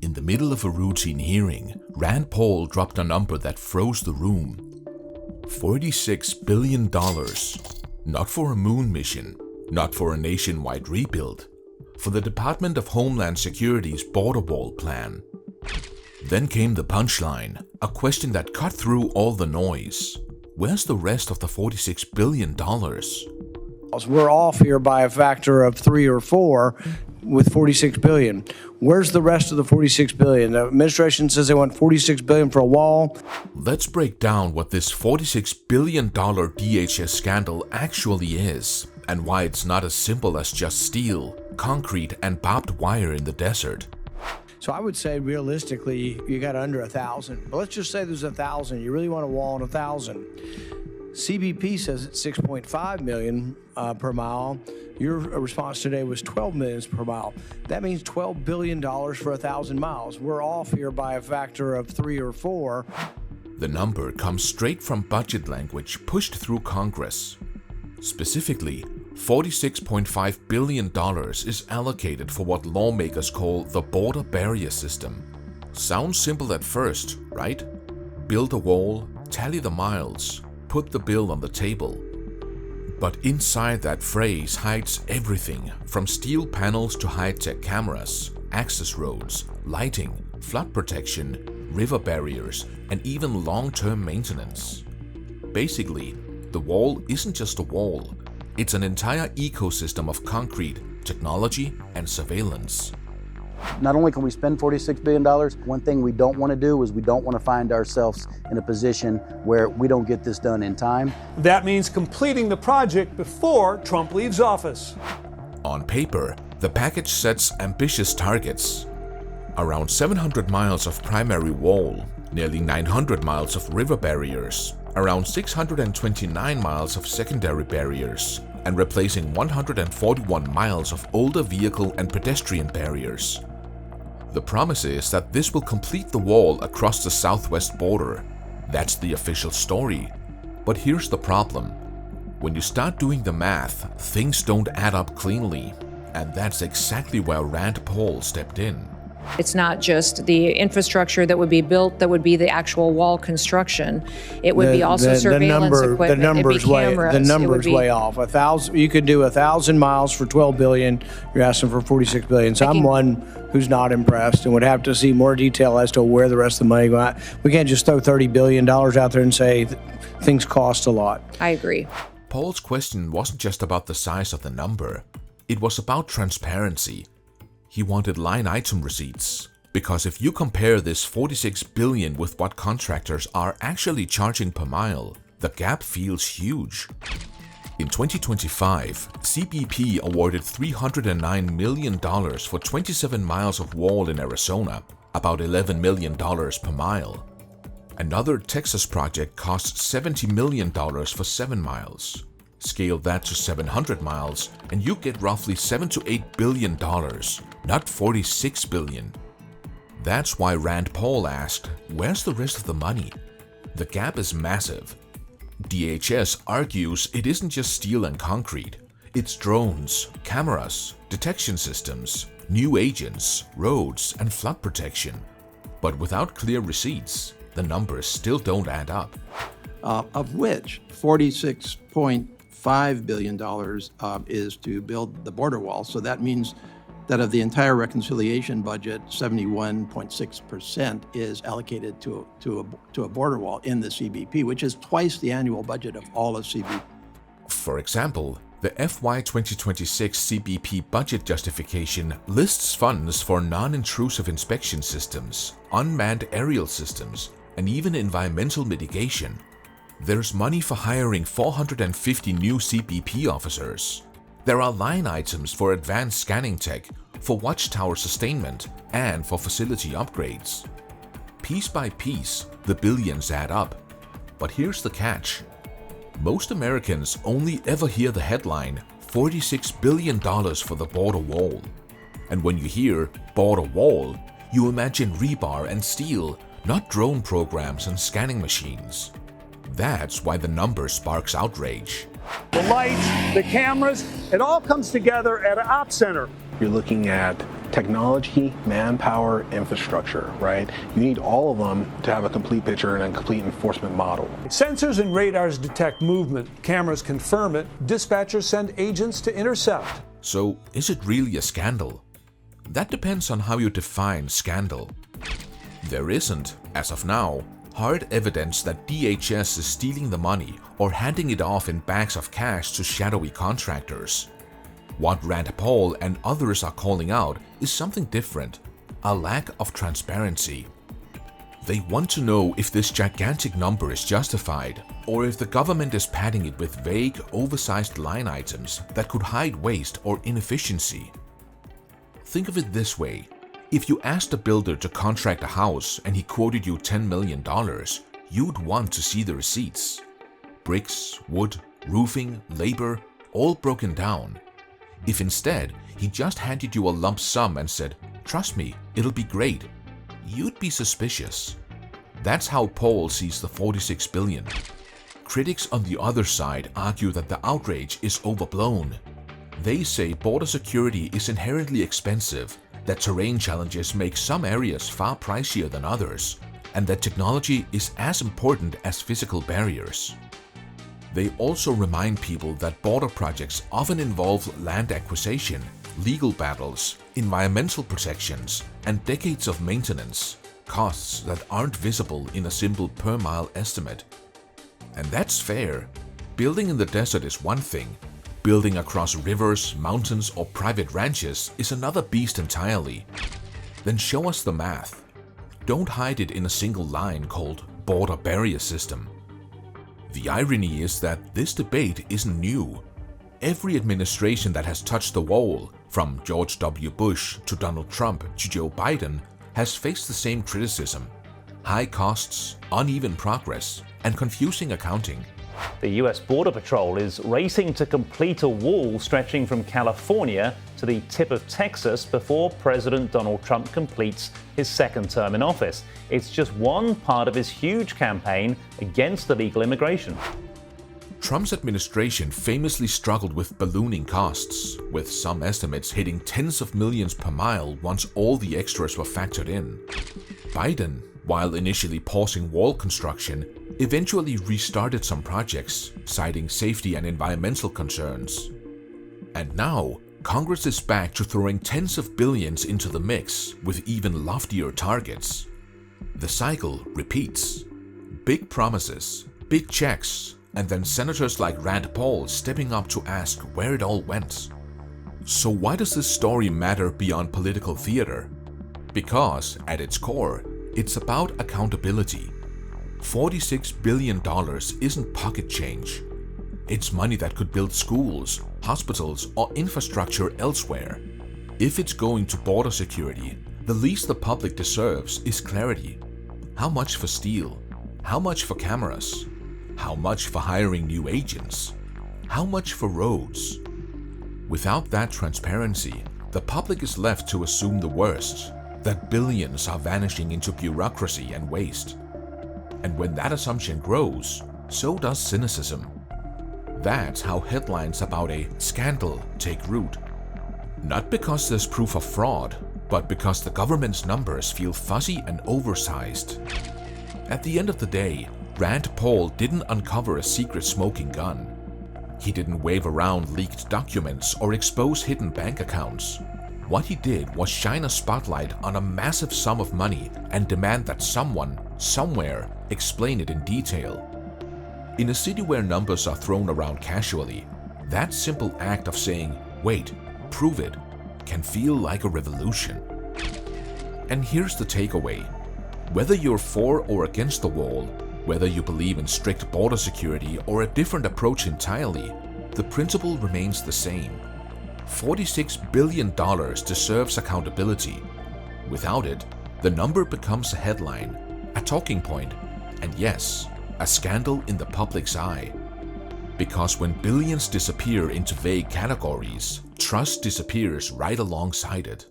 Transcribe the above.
In the middle of a routine hearing, Rand Paul dropped a number that froze the room. $46 billion. Not for a moon mission, not for a nationwide rebuild, for the Department of Homeland Security's border wall plan. Then came the punchline, a question that cut through all the noise. Where's the rest of the $46 billion? We're off here by a factor of 3 or 4 with $46 billion. Where's the rest of the $46 billion? The administration says they want $46 billion for a wall. Let's break down what this $46 billion DHS scandal actually is, and why it's not as simple as just steel, concrete, and barbed wire in the desert. So I would say realistically, you got under 1,000. But let's just say there's 1,000. You really want a wall on 1,000. CBP says it's 6.5 million per mile. Your response today was 12 million per mile. That means $12 billion for 1,000 miles. We're off here by a factor of 3 or 4. The number comes straight from budget language pushed through Congress. Specifically, $46.5 billion is allocated for what lawmakers call the border barrier system. Sounds simple at first, right? Build a wall, tally the miles, put the bill on the table. But inside that phrase hides everything from steel panels to high-tech cameras, access roads, lighting, flood protection, river barriers, and even long-term maintenance. Basically, the wall isn't just a wall. It's an entire ecosystem of concrete, technology, and surveillance. Not only can we spend $46 billion, one thing we don't want to do is we don't want to find ourselves in a position where we don't get this done in time. That means completing the project before Trump leaves office. On paper, the package sets ambitious targets. Around 700 miles of primary wall, nearly 900 miles of river barriers, around 629 miles of secondary barriers, and replacing 141 miles of older vehicle and pedestrian barriers. The promise is that this will complete the wall across the southwest border. That's the official story. But here's the problem. When you start doing the math, things don't add up cleanly. And that's exactly where Rand Paul stepped in. It's not just the infrastructure that would be built that would be the actual wall construction. It would be also surveillance equipment. The number's way off. 1,000. You could do 1,000 miles for $12 billion. You're asking for $46 billion. So I'm one who's not impressed and would have to see more detail as to where the rest of the money goes. We can't just throw $30 billion out there and say things cost a lot. I agree. Paul's question wasn't just about the size of the number. It was about transparency. He wanted line item receipts, because if you compare this $46 billion with what contractors are actually charging per mile, the gap feels huge. In 2025, CBP awarded $309 million for 27 miles of wall in Arizona, about $11 million per mile. Another Texas project cost $70 million for 7 miles. Scale that to 700 miles and you get roughly $7 to $8 billion, not $46 billion. That's why Rand Paul asked, where's the rest of the money? The gap is massive. DHS argues it isn't just steel and concrete. It's drones, cameras, detection systems, new agents, roads, and flood protection. But without clear receipts, the numbers still don't add up. Of which $46.5 billion is to build the border wall. So that means that of the entire reconciliation budget, 71.6% is allocated to a border wall in the CBP, which is twice the annual budget of all of CBP. For example, the FY 2026 CBP budget justification lists funds for non-intrusive inspection systems, unmanned aerial systems, and even environmental mitigation. There's money for hiring 450 new CBP officers. There are line items for advanced scanning tech, for watchtower sustainment, and for facility upgrades. Piece by piece, the billions add up. But here's the catch. Most Americans only ever hear the headline, $46 billion for the border wall. And when you hear border wall, you imagine rebar and steel, not drone programs and scanning machines. That's why the number sparks outrage. The lights, the cameras, it all comes together at an ops center. You're looking at technology, manpower, infrastructure, right? You need all of them to have a complete picture and a complete enforcement model. Sensors and radars detect movement. Cameras confirm it. Dispatchers send agents to intercept. So, is it really a scandal? That depends on how you define scandal. There isn't, as of now, hard evidence that DHS is stealing the money or handing it off in bags of cash to shadowy contractors. What Rand Paul and others are calling out is something different: a lack of transparency. They want to know if this gigantic number is justified, or if the government is padding it with vague, oversized line items that could hide waste or inefficiency. Think of it this way: if you asked a builder to contract a house and he quoted you $10 million, you'd want to see the receipts. Bricks, wood, roofing, labor, all broken down. If instead he just handed you a lump sum and said, "Trust me, it'll be great," you'd be suspicious. That's how Paul sees the $46 billion. Critics on the other side argue that the outrage is overblown. They say border security is inherently expensive, that terrain challenges make some areas far pricier than others, and that technology is as important as physical barriers. They also remind people that border projects often involve land acquisition, legal battles, environmental protections, and decades of maintenance, costs that aren't visible in a simple per-mile estimate. And that's fair. Building in the desert is one thing. Building across rivers, mountains, or private ranches is another beast entirely. Then show us the math. Don't hide it in a single line called border barrier system. The irony is that this debate isn't new. Every administration that has touched the wall, from George W. Bush to Donald Trump to Joe Biden, has faced the same criticism: high costs, uneven progress, and confusing accounting. The US Border Patrol is racing to complete a wall stretching from California to the tip of Texas before President Donald Trump completes his second term in office. It's just one part of his huge campaign against illegal immigration. Trump's administration famously struggled with ballooning costs, with some estimates hitting tens of millions per mile once all the extras were factored in. Biden, while initially pausing wall construction, eventually restarted some projects, citing safety and environmental concerns. And now, Congress is back to throwing tens of billions into the mix with even loftier targets. The cycle repeats. Big promises, big checks, and then senators like Rand Paul stepping up to ask where it all went. So why does this story matter beyond political theater? Because, at its core, it's about accountability. $46 billion isn't pocket change. It's money that could build schools, hospitals, or infrastructure elsewhere. If it's going to border security, the least the public deserves is clarity. How much for steel? How much for cameras? How much for hiring new agents? How much for roads? Without that transparency, the public is left to assume the worst, that billions are vanishing into bureaucracy and waste. And when that assumption grows, so does cynicism. That's how headlines about a scandal take root. Not because there's proof of fraud, but because the government's numbers feel fuzzy and oversized. At the end of the day, Rand Paul didn't uncover a secret smoking gun. He didn't wave around leaked documents or expose hidden bank accounts. What he did was shine a spotlight on a massive sum of money and demand that someone, somewhere, explain it in detail. In a city where numbers are thrown around casually, that simple act of saying, "Wait, prove it," can feel like a revolution. And here's the takeaway. Whether you're for or against the wall, whether you believe in strict border security or a different approach entirely, the principle remains the same. $46 billion deserves accountability. Without it, the number becomes a headline, a talking point, and yes, a scandal in the public's eye. Because when billions disappear into vague categories, trust disappears right alongside it.